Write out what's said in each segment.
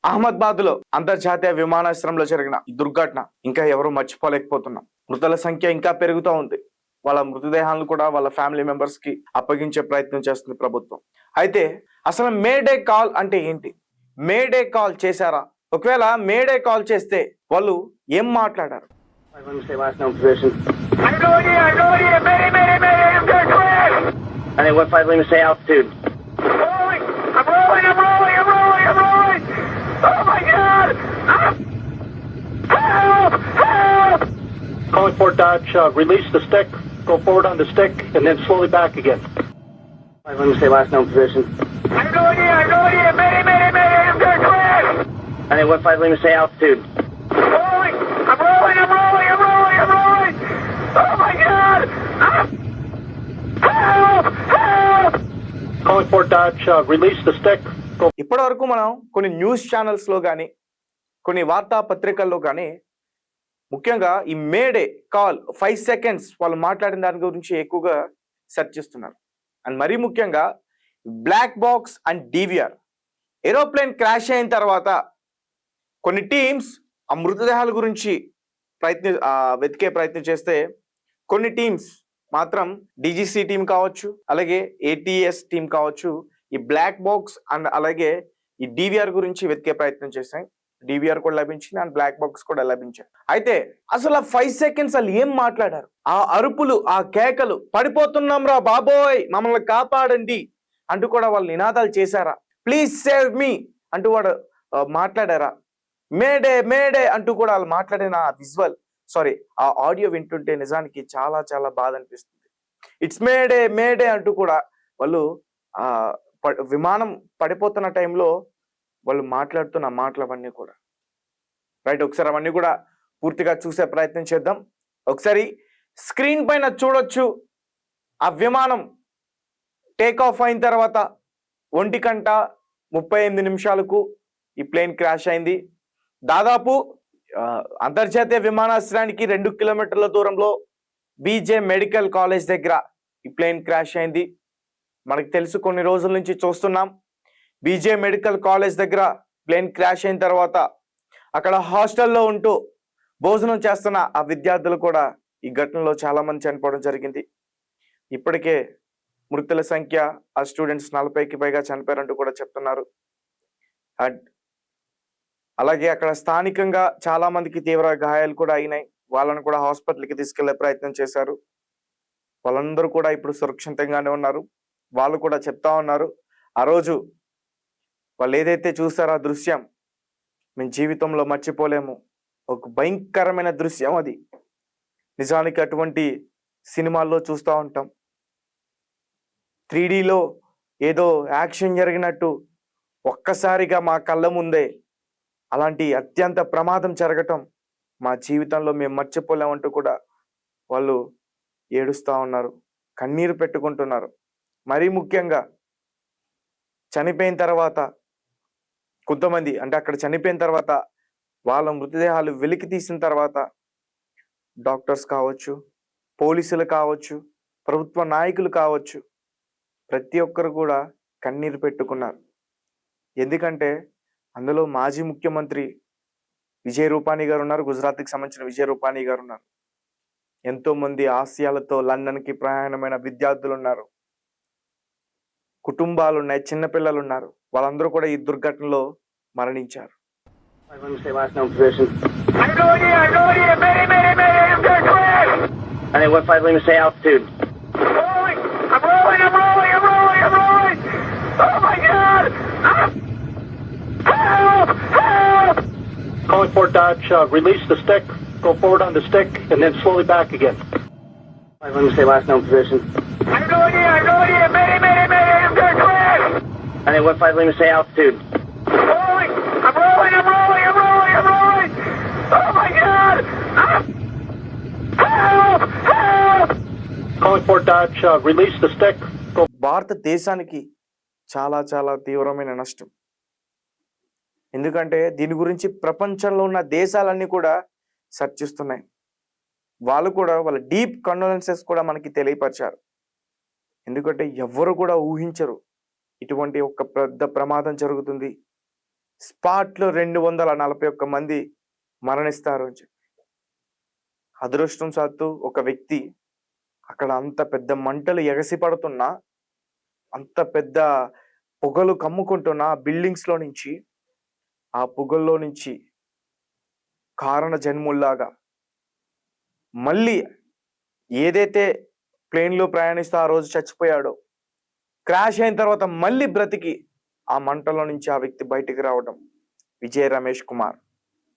అహ్మదాబాద్ లో అంతర్జాతీయ విమానాశ్రయంలో జరిగిన ఈ దుర్ఘటన ఇంకా ఎవరు మర్చిపోలేకపోతున్నాం. మృతుల సంఖ్య ఇంకా పెరుగుతూ ఉంది. వాళ్ళ మృతదేహాలను కూడా వాళ్ళ ఫ్యామిలీ మెంబర్స్ కి అప్పగించే ప్రయత్నం చేస్తుంది ప్రభుత్వం. అయితే అసలు మేడే కాల్ అంటే ఏంటి? మేడే కాల్ చేశారా? ఒకవేళ మేడే కాల్ చేస్తే వాళ్ళు ఏం మాట్లాడారు? And then what 5 Lima say altitude? I'm rolling! Oh my God! Help! Calling Fort Dodge, release the stick, go forward on the stick, and then slowly back again. 5 Lima say last known position. I'm going in! Mayday! I'm good, clear! And then what 5 Lima say altitude? I'm rolling! Oh my God! Help! Calling Fort Dodge, release the stick, go. ఇప్పటి వరకు మనం కొన్ని news channels లో కానీ కొన్ని వార్తా పత్రికల్లో కానీ ముఖ్యంగా ఈ మేడే కాల్ 5 సెకండ్స్ వాళ్ళు మాట్లాడిన దాని గురించి ఎక్కువగా సెర్చ్ చేస్తున్నారు. అండ్ మరీ ముఖ్యంగా black box and DVR aeroplane crash అయిన తర్వాత కొన్ని టీమ్స్ ఆ మృతదేహాల గురించి వెతికే ప్రయత్నం చేస్తే కొన్ని టీమ్స్ మాత్రం డీజీసీ టీం కావచ్చు, అలాగే ఏటీఎస్ టీం కావచ్చు, ఈ బ్లాక్ బాక్స్ అండ్ అలాగే ఈ డివిఆర్ గురించి వెతికే ప్రయత్నం చేశాయి. డివిఆర్ కూడా లభించింది అండ్ బ్లాక్ బాక్స్ కూడా లభించాయి. అయితే అసలు 5 సెకండ్స్ వాళ్ళు ఏం మాట్లాడారు? ఆ అరుపులు, ఆ కేకలు, పడిపోతున్నాం రా బాబోయ్ మమ్మల్ని కాపాడండి అంటూ కూడా వాళ్ళు నినాదాలు చేశారా? ప్లీజ్ సేవ్ మీ అంటూ వాడు మాట్లాడారా? మేడే అంటూ కూడా వాళ్ళు మాట్లాడిన ఆ విజువల్ ఆ ఆడియో వింటుంటే నిజానికి చాలా చాలా బాధ అనిపిస్తుంది. ఇట్స్ మేడే అంటూ కూడా వాళ్ళు విమానం పడిపోతున్న టైంలో వాళ్ళు మాట్లాడుతున్న మాటలు అవన్నీ కూడా రైట్. ఒకసారి అవన్నీ కూడా పూర్తిగా చూసే ప్రయత్నం చేద్దాం. ఒకసారి స్క్రీన్ పైన చూడొచ్చు. ఆ విమానం టేక్ ఆఫ్ అయిన తర్వాత 1:38 ఈ ప్లేన్ క్రాష్ అయింది. దాదాపు అంతర్జాతీయ విమానాశ్రయానికి 2 కిలోమీటర్ల దూరంలో బీజే మెడికల్ కాలేజ్ దగ్గర ఈ ప్లేన్ క్రాష్ అయింది. మనకు తెలుసు, కొన్ని రోజుల నుంచి చూస్తున్నాం. బీజే మెడికల్ కాలేజ్ దగ్గర ప్లేన్ క్రాష్ అయిన తర్వాత అక్కడ హాస్టల్లో ఉంటూ భోజనం చేస్తున్న ఆ విద్యార్థులు కూడా ఈ ఘటనలో చాలా మంది చనిపోవడం జరిగింది. ఇప్పటికే మృతుల సంఖ్య ఆ స్టూడెంట్స్ 40కి పైగా చనిపోయారంటూ కూడా చెప్తున్నారు. అండ్ అలాగే అక్కడ స్థానికంగా చాలా మందికి తీవ్ర గాయాలు కూడా అయినాయి. వాళ్ళను కూడా హాస్పిటల్కి తీసుకెళ్లే ప్రయత్నం చేశారు. వాళ్ళందరూ కూడా ఇప్పుడు సురక్షితంగానే ఉన్నారు. వాళ్ళు కూడా చెప్తా ఉన్నారు, ఆ రోజు వాళ్ళు ఏదైతే చూసారో ఆ దృశ్యం మేము జీవితంలో మర్చిపోలేము. ఒక భయంకరమైన దృశ్యం అది. నిజానికి అటువంటి సినిమాల్లో చూస్తూ ఉంటాం. 3Dలో ఏదో యాక్షన్ జరిగినట్టు ఒక్కసారిగా మా కళ్ళ ముందే అలాంటి అత్యంత ప్రమాదం జరగటం మా జీవితంలో మేము మర్చిపోలేమంటూ కూడా వాళ్ళు ఏడుస్తూ ఉన్నారు, కన్నీరు పెట్టుకుంటున్నారు. మరీ ముఖ్యంగా చనిపోయిన తర్వాత కొంతమంది అక్కడ చనిపోయిన తర్వాత వాళ్ళ మృతదేహాలు వెలికి తీసిన తర్వాత డాక్టర్స్ కావచ్చు, పోలీసులు కావచ్చు, ప్రభుత్వ నాయకులు కావచ్చు, ప్రతి ఒక్కరు కూడా కన్నీరు పెట్టుకున్నారు. ఎందుకంటే అందులో మాజీ ముఖ్యమంత్రి విజయ్ రూపానీ గారు ఉన్నారు. గుజరాత్కి సంబంధించిన విజయ్ రూపానీ గారు ఉన్నారు. ఎంతో మంది ఆసియాలతో లండన్కి ప్రయాణమైన విద్యార్థులు ఉన్నారు, కుటుంబాలు ఉన్నాయి, చిన్నపిల్లలు ఉన్నారు. వాళ్ళందరూ కూడా ఈ దుర్ఘటనలో మరణించారు. I'm going in! Mayday! I'm good, clear! And then what 5 Lima say altitude? I'm rolling! Oh my God! Help! Calling Fort Dodge, release the stick, go forward on the stick, and then slowly back again. 5 Lima say last known position. I'm going in! Mayday! I'm good, clear! And then what 5 Lima say altitude? I'm rolling! Oh my God! Help! Calling Fort Dodge, release the stick, go. భారతదేశానికి చాలా చాలా తీవ్రమైన నష్టం. ఎందుకంటే దీని గురించి ప్రపంచంలో ఉన్న దేశాలన్నీ కూడా చర్చిస్తున్నాయి. వాళ్ళు కూడా వాళ్ళ డీప్ కండోలెన్సెస్ కూడా మనకి తెలియపరిచారు. ఎందుకంటే ఎవ్వరు కూడా ఊహించరు ఇటువంటి ఒక పెద్ద ప్రమాదం జరుగుతుంది. స్పాట్లో 241 మంది మరణిస్తారు అని చెప్పి. అదృష్టం సాత్తు ఒక వ్యక్తి అక్కడ అంత పెద్ద మంటలు ఎగసిపడుతున్నా, అంత పెద్ద పొగలు కమ్ముకుంటున్న బిల్డింగ్స్ లో నుంచి, ఆ పొగల్లో నుంచి కారణ జన్ముల్లాగా మళ్ళీ ఏదైతే ప్లేన్లో ప్రయాణిస్తూ ఆ రోజు చచ్చిపోయాడో, క్రాష్ అయిన తర్వాత మళ్ళీ బ్రతికి ఆ మంటలో నుంచి ఆ వ్యక్తి బయటికి రావడం విజయ్ రమేష్ కుమార్.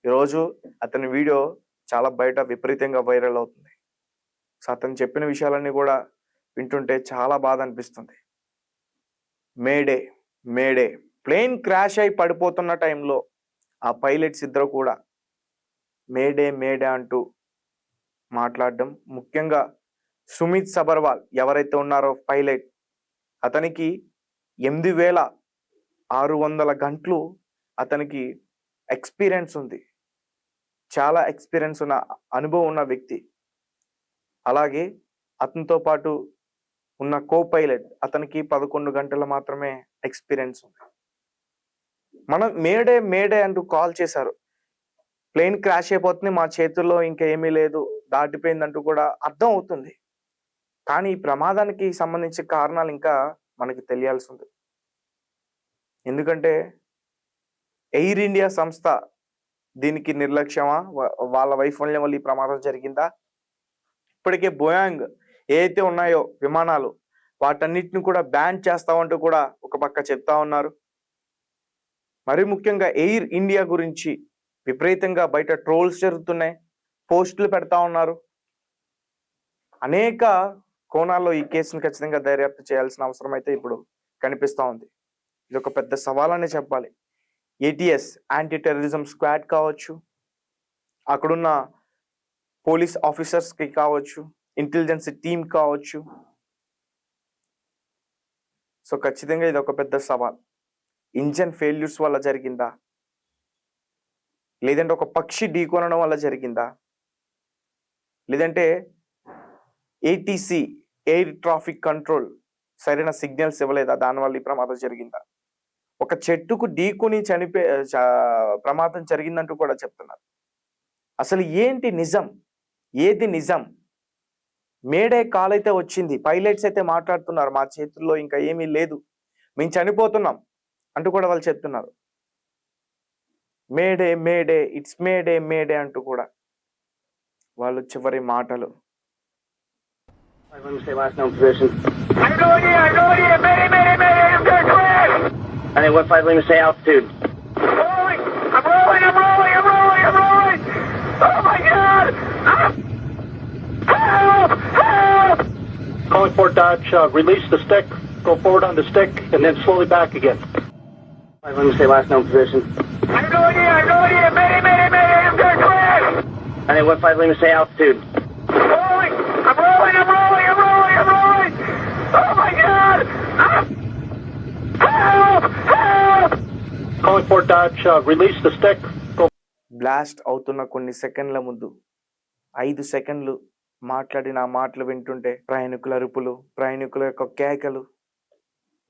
ఈరోజు అతని వీడియో చాలా బయట విపరీతంగా వైరల్ అవుతుంది. సో అతను చెప్పిన విషయాలన్నీ కూడా వింటుంటే చాలా బాధ అనిపిస్తుంది. మేడే మేడే, ప్లేన్ క్రాష్ అయి పడిపోతున్న టైంలో ఆ పైలట్స్ ఇద్దరు కూడా మేడే మేడే అంటూ మాట్లాడడం. ముఖ్యంగా సుమిత్ సబర్వాల్ ఎవరైతే ఉన్నారో పైలట్, అతనికి 8600 గంటలు అతనికి ఎక్స్పీరియన్స్ ఉంది. చాలా ఎక్స్పీరియన్స్ ఉన్న, అనుభవం ఉన్న వ్యక్తి. అలాగే అతనితో పాటు ఉన్న కో పైలట్, అతనికి 11 గంటలు మాత్రమే ఎక్స్పీరియన్స్ ఉంది. మనం మేడే మేడే అంటూ కాల్ చేశారు. ప్లేన్ క్రాష్ అయిపోతుంది, మా చేతుల్లో ఇంకా ఏమీ లేదు, దాటిపోయిందంటూ కూడా అర్థం అవుతుంది. కానీ ఈ ప్రమాదానికి సంబంధించిన కారణాలు ఇంకా మనకి తెలియాల్సి ఉంది. ఎందుకంటే ఎయిర్ ఇండియా సంస్థ దీనికి నిర్లక్ష్యమా, వాళ్ళ వైఫల్యం వల్ల ఈ ప్రమాదం జరిగిందా? ఇప్పటికే బోయాంగ్ ఏదైతే ఉన్నాయో విమానాలు, వాటన్నిటిని కూడా బ్యాన్ చేస్తామంటూ కూడా ఒక పక్క చెప్తా ఉన్నారు. మరి ముఖ్యంగా ఎయిర్ ఇండియా గురించి విపరీతంగా బయట ట్రోల్స్ జరుగుతున్నాయి, పోస్టులు పెడతా ఉన్నారు. అనేక కోణాల్లో ఈ కేసును ఖచ్చితంగా దర్యాప్తు చేయాల్సిన అవసరం అయితే ఇప్పుడు కనిపిస్తూ ఉంది. ఇది ఒక పెద్ద సవాలనే చెప్పాలి. ఏటీఎస్ యాంటీ టెర్రరిజం స్క్వాడ్ కావచ్చు, అక్కడున్న పోలీస్ ఆఫీసర్స్కి కావచ్చు, ఇంటెలిజెన్స్ టీమ్ కావచ్చు. సో ఖచ్చితంగా ఇది ఒక పెద్ద సవాల్. ఇంజన్ ఫెయిల్యూర్స్ వల్ల జరిగిందా, లేదంటే ఒక పక్షి ఢీకొనడం వల్ల జరిగిందా, లేదంటే ఏటీసీ ఎయిర్ ట్రాఫిక్ కంట్రోల్ సరైన సిగ్నల్స్ ఇవ్వలేదా, దానివల్ల ఈ ప్రమాదం జరిగిందా? ఒక చెట్టుకు ఢీకొని ప్రమాదం జరిగిందంటూ కూడా చెప్తున్నారు. అసలు ఏంటి నిజం, ఏది నిజం? మేడే కాల్ అయితే వచ్చింది, పైలట్స్ అయితే మాట్లాడుతున్నారు, మా చేతుల్లో ఇంకా ఏమీ లేదు, మేము చనిపోతున్నాం అంటూ కూడా వాళ్ళు చెప్తున్నారు. Mayday mayday, it's mayday mayday అంటూ కూడా వాళ్ళు చివరి మాటలు. Let me say last known position. I have no idea, mayday, mayday, mayday, I'm gonna crash! I think what 5, let me say altitude. Rolling, I'm rolling, I'm rolling, I'm rolling, I'm rolling! Oh my God! Help! Help! Calling Fort Dodge, release the stick, go forward on the stick, and then slowly back again. 5, let me say last known position. I have no idea, mayday, mayday, mayday, I'm gonna crash! I think what 5, let me say altitude. Rolling, I'm rolling, I'm rolling, I'm rolling, I'm rolling! Oh my God! Help! Help! Calling Fort Dodge, release the stick, go. Blast అవుతున్న కొన్ని సెకండ్ల ముందు 5 సెకండ్లు మాట్లాడిన ఆ మాటలు వింటుంటే ప్రయాణికుల అరుపులు, ప్రయాణికుల యొక్క కేకలు,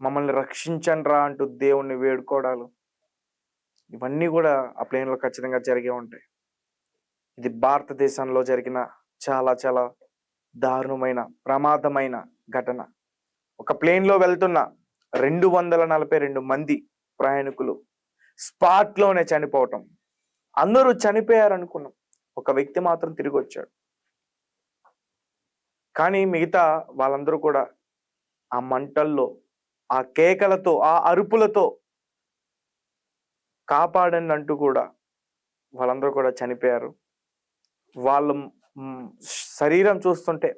మమ్మల్ని రక్షించండి రా అంటూ దేవుణ్ణి వేడుకోవడాలు, ఇవన్నీ కూడా ఆ ప్లేన్లో ఖచ్చితంగా జరిగే ఉంటాయి. ఇది భారతదేశంలో జరిగిన చాలా చాలా దారుణమైన ప్రమాదమైన ఘటన. ఒక ప్లేన్లో వెళ్తున్న 242 మంది ప్రయాణికులు స్పాట్లోనే చనిపోవటం. అందరూ చనిపోయారనుకున్నాం, ఒక వ్యక్తి మాత్రం తిరిగి వచ్చాడు. కానీ మిగతా వాళ్ళందరూ కూడా ఆ మంటల్లో, ఆ కేకలతో, ఆ అరుపులతో కాపాడండి అంటూ కూడా వాళ్ళందరూ కూడా చనిపోయారు. వాళ్ళ శరీరం చూస్తుంటే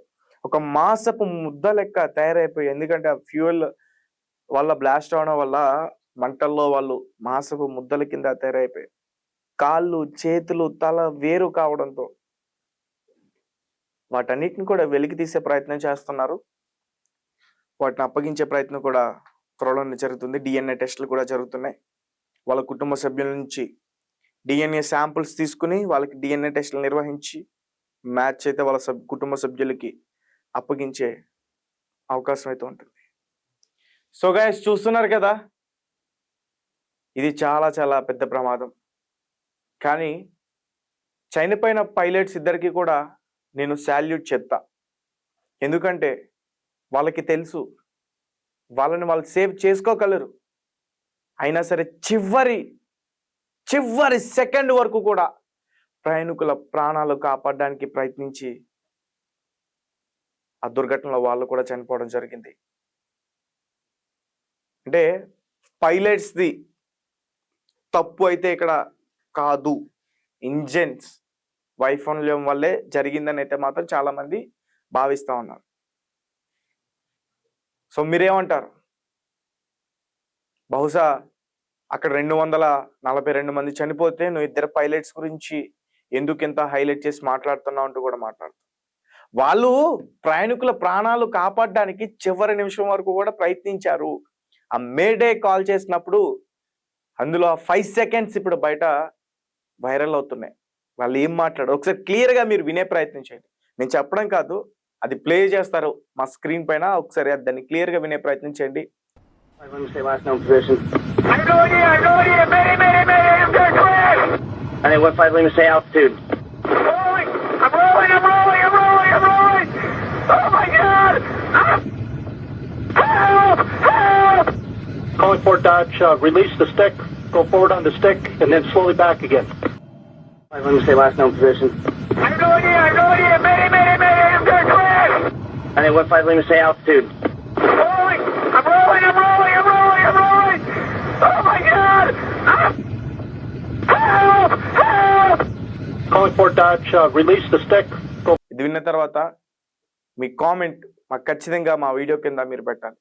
ఒక మాసపు ముద్ద లెక్క తయారైపోయి, ఎందుకంటే ఆ ఫ్యూయల్ వల్ల బ్లాస్ట్ అవడం వల్ల మంటల్లో వాళ్ళు మాసపు ముద్దల కింద తయారైపోయి, కాళ్ళు, చేతులు, తల వేరు కావడంతో వాటన్నిటిని కూడా వెలికి తీసే ప్రయత్నం చేస్తున్నారు. వాటిని అప్పగించే ప్రయత్నం కూడా త్వరలోనే జరుగుతుంది. DNA టెస్టులు కూడా జరుగుతున్నాయి. వాళ్ళ కుటుంబ సభ్యుల నుంచి DNA శాంపుల్స్ తీసుకుని వాళ్ళకి DNA టెస్టులు నిర్వహించి మ్యాచ్ అయితే వాళ్ళ కుటుంబ సభ్యులకి అప్పగించే అవకాశం అయితే ఉంటుంది. సో గైస్, చూస్తున్నారు కదా, ఇది చాలా చాలా పెద్ద ప్రమాదం. కానీ చనిపోయిన పైలట్స్ ఇద్దరికి కూడా నేను శాల్యూట్ చెప్తా. ఎందుకంటే వాళ్ళకి తెలుసు వాళ్ళని వాళ్ళు సేవ్ చేసుకోగలరు. అయినా సరే చివరి సెకండ్ వరకు కూడా ప్రయాణికుల ప్రాణాలు కాపాడడానికి ప్రయత్నించి ఆ దుర్ఘటనలో వాళ్ళు కూడా చనిపోవడం జరిగింది. అంటే పైలట్స్ది తప్పు అయితే ఇక్కడ కాదు, ఇంజన్స్ వైఫల్యం వల్లే జరిగిందని అయితే మాత్రం చాలా మంది భావిస్తా ఉన్నారు. సో మీరేమంటారు? బహుశా అక్కడ 242 మంది చనిపోతే నువ్వు ఇద్దరు పైలట్స్ గురించి ఎందుకు ఇంత హైలైట్ చేసి మాట్లాడుతున్నావు అంటూ కూడా మాట్లాడుతావు. వాళ్ళు ప్రయాణికుల ప్రాణాలు కాపాడడానికి చివరి నిమిషం వరకు కూడా ప్రయత్నించారు. ఆ మేడే కాల్ చేసినప్పుడు అందులో 5 సెకండ్స్ ఇప్పుడు బయట వైరల్ అవుతున్నాయి. వాళ్ళు ఏం మాట్లాడారు ఒకసారి క్లియర్ గా మీరు వినే ప్రయత్నం చేయండి. నేను చెప్పడం కాదు, అది ప్లే చేస్తారు మా స్క్రీన్ పైన, ఒకసారి దాన్ని క్లియర్ గా వినే ప్రయత్నం చేయండి. Let me say last known position. I'm going here. Mayday, I'm going to crash. And then 15 Lima, say altitude. Rolling. I'm rolling. Oh my God. Help. Calling Fort Dodge, release the stick, go forward on the stick, and then slowly back again. 15 Lima, say last known position. I'm going here. Mayday, I'm going to crash. And then 15 Lima, say altitude. Rolling. I'm rolling. Oh my God. Help. Calling Fort Dodge, release the stick, go ఇది విన్న తర్వాత మీ comment మాకు ఖచ్చితంగా మా video కింద మీరు పెట్టాలి.